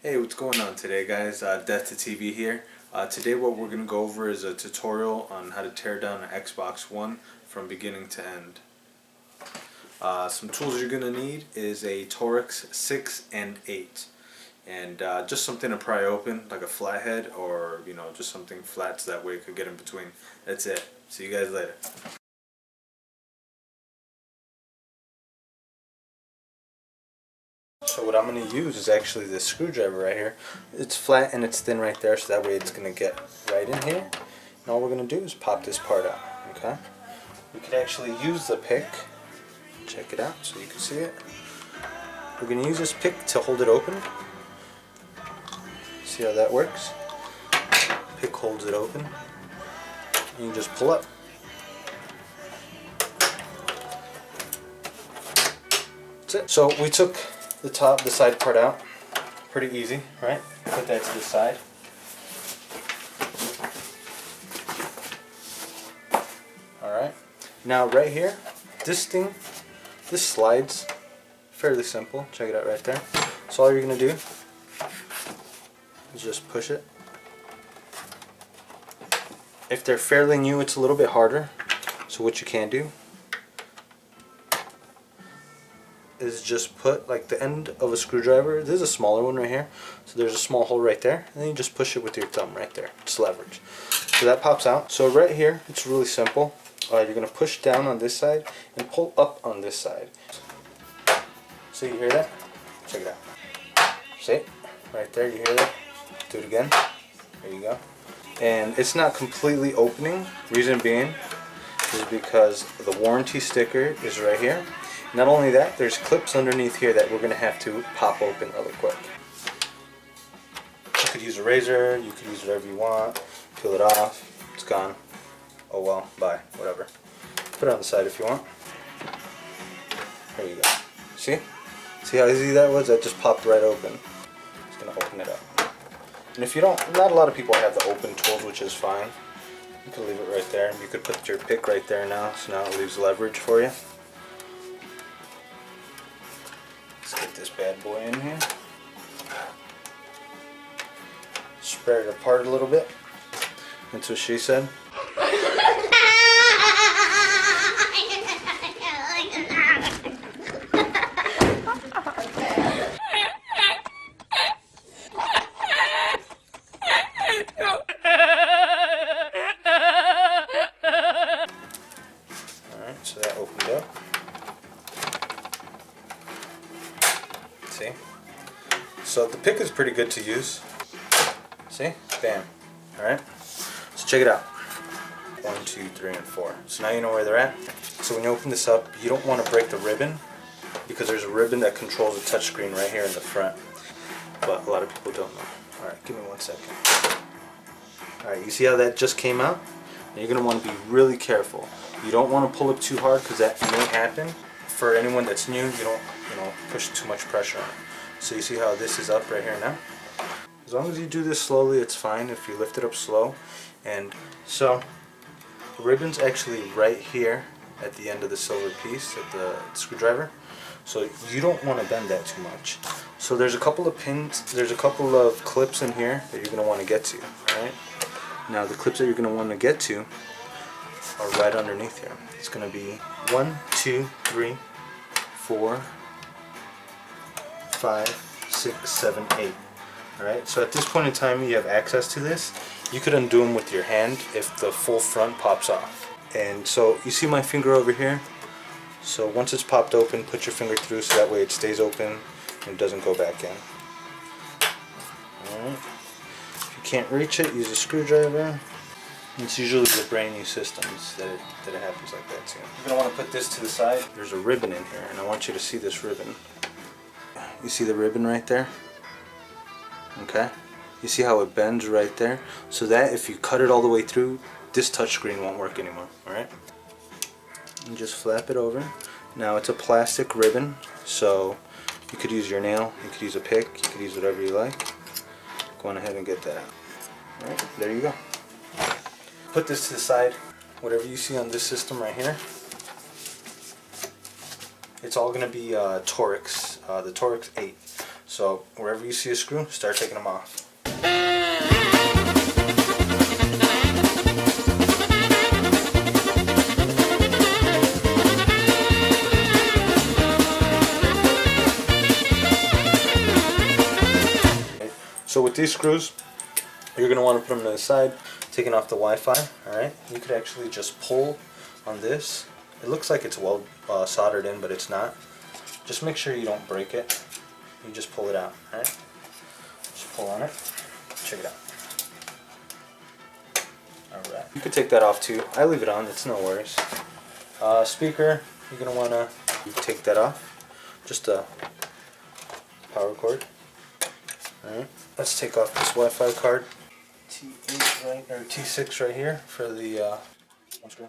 Hey, what's going on today, guys? Death to TV here. Today what we're going to go over is a tutorial on how to tear down an Xbox One from beginning to end. Some tools you're going to need is a Torx 6 and 8. And just something to pry open, like a flathead or, just something flat so that way it could get in between. That's it. See you guys later. So what I'm going to use is actually this screwdriver right here. It's flat and it's thin right there, so that way it's going to get right in here. And all we're going to do is pop this part out, okay? We could actually use the pick. Check it out so you can see it. We're going to use this pick to hold it open. See how that works? Pick holds it open. And you just pull up. That's it. So we took the side part out. Pretty easy, right? Put that to the side. Alright. Now right here, this slides fairly simple. Check it out right there. So all you're going to do is just push it. If they're fairly new, it's a little bit harder. So what you can do is just put like the end of a screwdriver. This is a smaller one right here, so there's a small hole right there, and then you just push it with your thumb right there. Just leverage. So that pops out. So right here, it's really simple. You're going to push down on this side and pull up on this side. So you hear that? Check it out. See? Right there, you hear that? Do it again. There you go. And it's not completely opening. Reason being is because the warranty sticker is right here. Not only that, there's clips underneath here that we're going to have to pop open really quick. You could use a razor, you could use whatever you want, peel it off, it's gone. Oh well, bye, whatever. Put it on the side if you want. There you go. See? See how easy that was? That just popped right open. It's going to open it up. And if you don't, not a lot of people have the open tools, which is fine. You can leave it right there. You could put your pick right there now, so now it leaves leverage for you. Let's get this bad boy in here. Spread it apart a little bit. That's what she said. Alright, so that opened up. See? So the pick is pretty good to use. See? Bam. Alright? So check it out. 1, 2, 3, and 4. So now you know where they're at. So when you open this up, you don't want to break the ribbon because there's a ribbon that controls the touchscreen right here in the front. But a lot of people don't know. Alright, give me 1 second. Alright, you see how that just came out? Now you're going to want to be really careful. You don't want to pull it too hard because that may happen. For anyone that's new, you don't push too much pressure on it. So you see how this is up right here now? As long as you do this slowly, it's fine if you lift it up slow. And so the ribbon's actually right here at the end of the silver piece at the screwdriver. So you don't want to bend that too much. So there's a couple of pins, there's a couple of clips in here that you're going to want to get to. Alright? Now the clips that you're going to want to get to are right underneath here. It's going to be 1, 2, 3, 4, 5, 6, 7, 8. Alright, so at this point in time you have access to this. You could undo them with your hand if the full front pops off. And so you see my finger over here? So once it's popped open, put your finger through so that way it stays open and it doesn't go back in. Alright. If you can't reach it, use a screwdriver. It's usually the brand new systems that it happens like that too. You're going to want to put this to the side. There's a ribbon in here and I want you to see this ribbon. You see the ribbon right there? Okay? You see how it bends right there? So that if you cut it all the way through, this touchscreen won't work anymore. Alright? And just flap it over. Now it's a plastic ribbon, so you could use your nail, you could use a pick, you could use whatever you like. Go on ahead and get that out. Alright, there you go. Put this to the side. Whatever you see on this system right here, it's all going to be Torx, the Torx 8. So wherever you see a screw, start taking them off. So with these screws, you're going to want to put them to the side, taking off the Wi-Fi, alright? You could actually just pull on this. It looks like it's well soldered in, but it's not. Just make sure you don't break it. You just pull it out, alright? Just pull on it. Check it out. Alright. You could take that off too. I leave it on, it's no worries. Speaker, you're going to want to take that off. Just a power cord. Alright. Let's take off this Wi-Fi card. T8 right, or T6 right here for the one screw,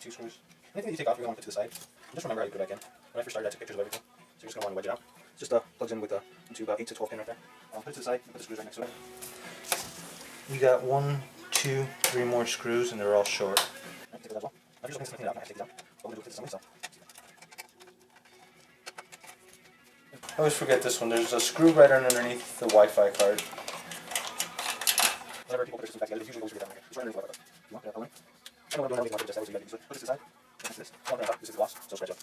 two screws. Anything that you take off, you're going to want to put to the side. Just remember how you put it back in. When I first started, I took pictures of everything, so you're just going to want to wedge it out. Just plugs in with a into 8 to 12 pin right there. Put it to the side, and put the screws right next to it. You got 1, 2, 3 more screws, and they're all short. Right, take that as well. I'm just looking at something out. I have to take it out. But we're going to do it this way, so. I always forget this one. There's a screw right underneath the Wi-Fi card. Whenever people put their systems back together, they usually always forget that one. It's right underneath the Wi-Fi card. You want that color? I don't know what I'm doing. Just that way, so you put this to the side. This is this is the gloss, so scratch up.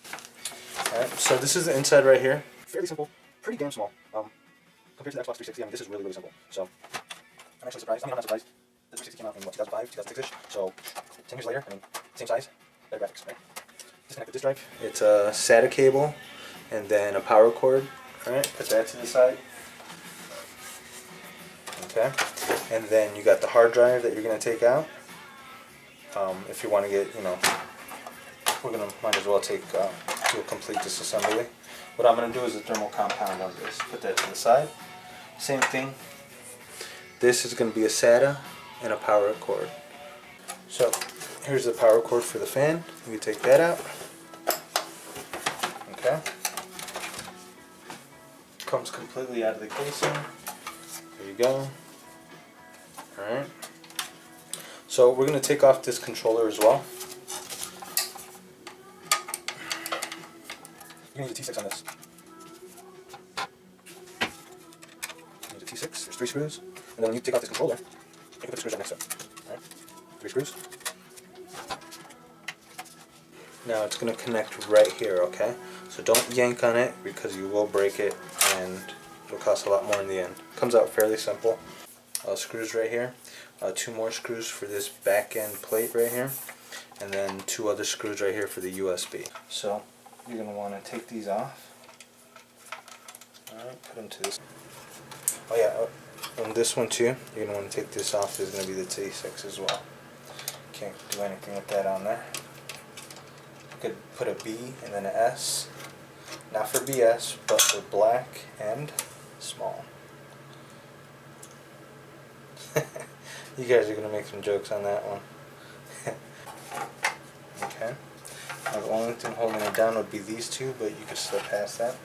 Alright, so this is the inside right here. Fairly simple, pretty damn small. Compared to the Xbox 360, I mean, this is really, really simple. So, I'm actually surprised. I mean, I'm not surprised. The 360 came out in, what, 2005, 2006-ish? So, 10 years later, I mean, same size, better graphics, right? Disconnect the disk drive. It's a SATA cable, and then a power cord. Alright, put that to the side. Okay, and then you got the hard drive that you're going to take out. If you want to get, we're going to might as well do a complete disassembly. What I'm going to do is a thermal compound on this. Put that to the side. Same thing. This is going to be a SATA and a power cord. So here's the power cord for the fan. You take that out. Okay. Comes completely out of the casing. There you go. Alright. So we're going to take off this controller as well. You're going to use a T6 on this. Use a T6. There's 3 screws. And then when you take off this controller, you can put the screws right next to it. Alright. 3 screws. Now it's going to connect right here, okay? So don't yank on it because you will break it and it'll cost a lot more in the end. Comes out fairly simple. Screws right here. 2 more screws for this back end plate right here. And then 2 other screws right here for the USB. So you're going to want to take these off. Alright, put them to this. Oh yeah, on this one too, you're going to want to take this off. There's going to be the T6 as well. Can't do anything with that on there. You could put a B and then an S. Not for BS, but for black and small. You guys are going to make some jokes on that one. Okay. Now the only thing holding it down would be these 2, but you could slip past that.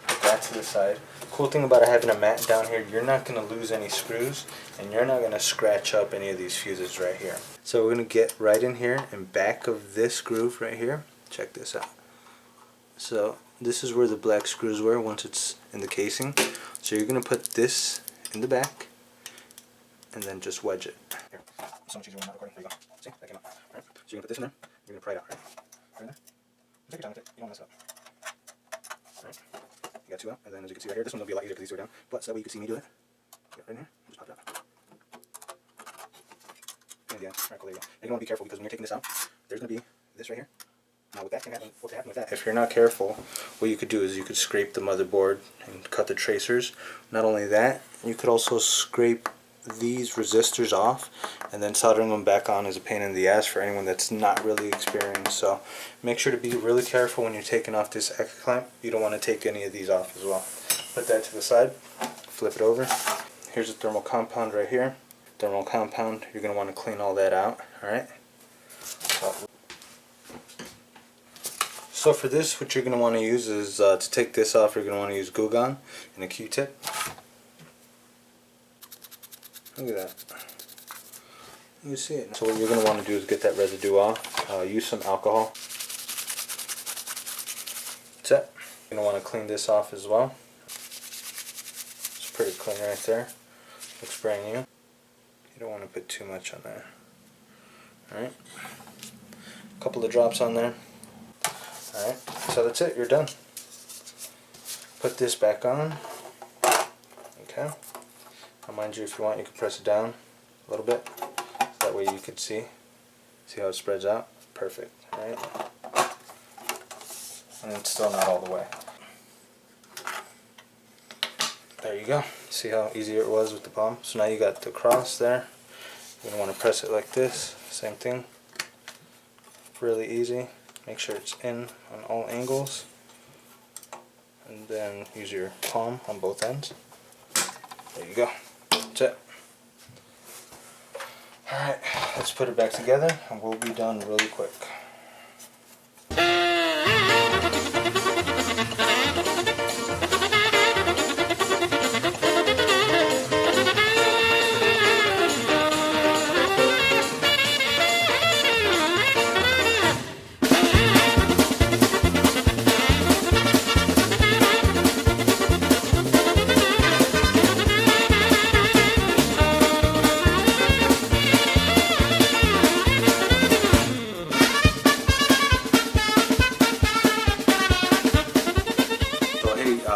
Put that to the side. Cool thing about having a mat down here, you're not going to lose any screws, and you're not going to scratch up any of these fuses right here. So we're going to get right in here and back of this groove right here. Check this out. So this is where the black screws were once it's in the casing. So you're going to put this in the back and then just wedge it. Here. So much easier when I'm not recording. There you go. See? That came out. Alright. So you're going to put this in there. You're going to pry it out. Right? Right in there. Take your time with it. You don't mess it up. Alright. You got 2 out. And then as you can see right here, this one will be a lot easier because these 2 are down. But so that way you can see me do it. Get right in here. Just pop it out. And yeah. Alright, cool. There you go. And you want to be careful because when you're taking this out, there's going to be this right here. Now with that can happen, what can happen with that? If you're not careful, what you could do is you could scrape the motherboard and cut the tracers. Not only that, you could also scrape these resistors off, and then soldering them back on is a pain in the ass for anyone that's not really experienced. So make sure to be really careful when you're taking off this X clamp. You don't want to take any of these off as well. Put that to the side, flip it over. Here's a thermal compound right here. Thermal compound, you're going to want to clean all that out. Alright. So for this, what you're going to want to use is, to take this off, you're going to want to use Goo Gone and a Q-tip. Look at that. You see it. So what you're going to want to do is get that residue off. Use some alcohol. That's it. You're going to want to clean this off as well. pretty clean right there. Looks brand new. You don't want to put too much on there. Alright. A couple of drops on there. Alright, so that's it, you're done. Put this back on. Okay. Now mind you, if you want, you can press it down a little bit. So that way you can see. See how it spreads out? Perfect. Alright. And it's still not all the way. There you go. See how easy it was with the palm? So now you got the cross there. You're going to want to press it like this. Same thing. Really easy. Make sure it's in on all angles. And then use your palm on both ends. There you go. That's it. Alright, let's put it back together and we'll be done really quick.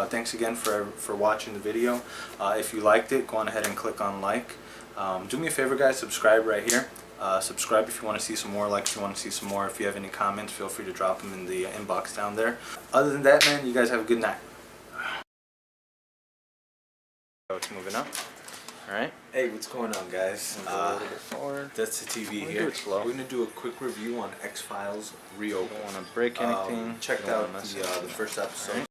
Thanks again for watching the video. If you liked it, go on ahead and click on like. Do me a favor, guys, subscribe right here. Subscribe if you want to see some more, like if you want to see some more. If you have any comments, feel free to drop them in the inbox down there. Other than that, man, you guys have a good night. So it's moving up. Alright. Hey, what's going on, guys? A little bit forward. That's the TV We'll here. do it slow. We're going to do a quick review on X-Files Reopened. Don't want to break anything. Checked Don't out wanna mess the it up. first episode. Alright.